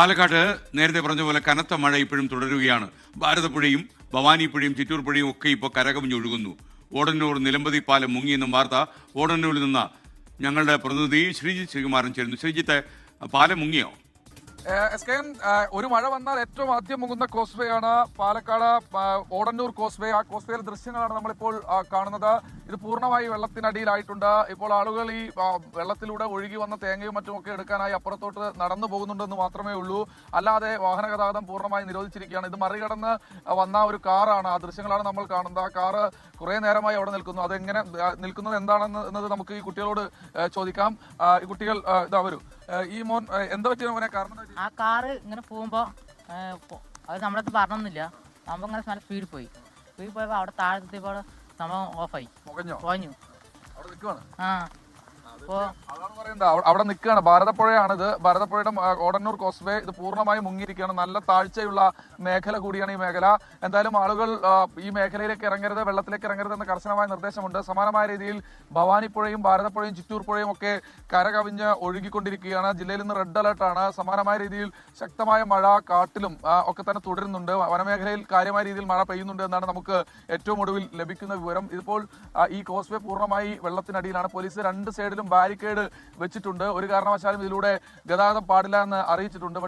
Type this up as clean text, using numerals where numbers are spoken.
പാലക്കാട് നേരത്തെ പറഞ്ഞ പോലെ കനത്ത മഴ ഇപ്പോഴും തുടരുകയാണ്. ഭാരതപ്പുഴയും ഭവാനിപ്പുഴയും ചിറ്റൂർ പുഴയും ഒക്കെ ഇപ്പോൾ കരകവിഞ്ഞൊഴുകുന്നു. ഓടന്നൂർ നിലമ്പതി പാലം മുങ്ങിയെന്നും വാർത്ത. ഓടന്നൂരിൽ നിന്ന് ഞങ്ങളുടെ പ്രതിനിധി ശ്രീജിത്ത് ശ്രീകുമാരൻ ചേരുന്നു. ശ്രീജിത്ത്, പാലം മുങ്ങിയോ? ഒരു മഴ വന്നാൽ ഏറ്റവും ആദ്യം മുങ്ങുന്ന കോസ്വേ ആണ് പാലക്കാട് ഓടന്നൂർ കോസ്വേ. ആ കോസ്വേയിലെ ദൃശ്യങ്ങളാണ് നമ്മളിപ്പോൾ കാണുന്നത്. ഇത് പൂർണ്ണമായി വെള്ളത്തിനടിയിലായിട്ടുണ്ട്. ഇപ്പോൾ ആളുകൾ ഈ വെള്ളത്തിലൂടെ ഒഴുകി വന്ന തേങ്ങയും മറ്റുമൊക്കെ എടുക്കാനായി അപ്പുറത്തോട്ട് നടന്നു പോകുന്നുണ്ടെന്ന് മാത്രമേ ഉള്ളൂ. അല്ലാതെ വാഹന ഗതാഗതം പൂർണ്ണമായി നിരോധിച്ചിരിക്കുകയാണ്. ഇത് മറികടന്ന് വന്ന ഒരു കാറാണ്. ആ ദൃശ്യങ്ങളാണ് നമ്മൾ കാണുന്നത്. ആ കാറ് കുറെ നേരമായി അവിടെ നിൽക്കുന്നു. അതെങ്ങനെ നിൽക്കുന്നത് എന്താണെന്നത് നമുക്ക് ഈ കുട്ടികളോട് ചോദിക്കാം. ഈ കുട്ടികൾ ഇതാ വരൂ. ഈ മോൻ എന്താ പറ്റിയ മോനെ? കാരണം ആ കാറ് ഇങ്ങനെ പോകുമ്പോ അത് നമ്മളത് പറഞ്ഞൊന്നുമില്ല. നമ്മൾ ഇങ്ങനെ നല്ല സ്പീഡിൽ പോയപ്പോ അവിടെ താഴെത്തിയപ്പോൾ സംഭവം ഓഫായി പോഞ്ഞു. അവിടെ നിൽക്കുവാണ്. ആ അതാണ് പറയുന്നത്. അവിടെ നിൽക്കുകയാണ്. ഭാരതപ്പുഴയാണിത്. ഭാരതപ്പുഴയുടെ ഓടന്നൂർ കോസ്വേ ഇത് പൂർണ്ണമായും മുങ്ങിയിരിക്കുകയാണ്. നല്ല താഴ്ചയുള്ള മേഖല കൂടിയാണ് ഈ മേഖല. എന്തായാലും ആളുകൾ ഈ മേഖലയിലേക്ക് ഇറങ്ങരുത്, വെള്ളത്തിലേക്ക് ഇറങ്ങരുത് എന്ന കർശനമായ നിർദ്ദേശമുണ്ട്. സമാനമായ രീതിയിൽ ഭവാനിപ്പുഴയും ഭാരതപ്പുഴയും ചിറ്റൂർ പുഴയും ഒക്കെ കരകവിഞ്ഞ് ഒഴുകിക്കൊണ്ടിരിക്കുകയാണ്. ജില്ലയിൽ നിന്ന് റെഡ് അലർട്ടാണ്. സമാനമായ രീതിയിൽ ശക്തമായ മഴ കാട്ടിലും ഒക്കെ തന്നെ തുടരുന്നുണ്ട്. വനമേഖലയിൽ കാര്യമായ രീതിയിൽ മഴ പെയ്യുന്നുണ്ട് എന്നാണ് നമുക്ക് ഏറ്റവും ഒടുവിൽ ലഭിക്കുന്ന വിവരം. ഇപ്പോൾ ഈ കോസ്വേ പൂർണ്ണമായി വെള്ളത്തിനടിയിലാണ്. പോലീസ് രണ്ട് സൈഡിലും ബാരിക്കേഡ് വെച്ചിട്ടുണ്ട്. ഒരു കാരണവശാലും ഇതിലൂടെ ഗതാഗതം പാടില്ല എന്ന് അറിയിച്ചിട്ടുണ്ട്.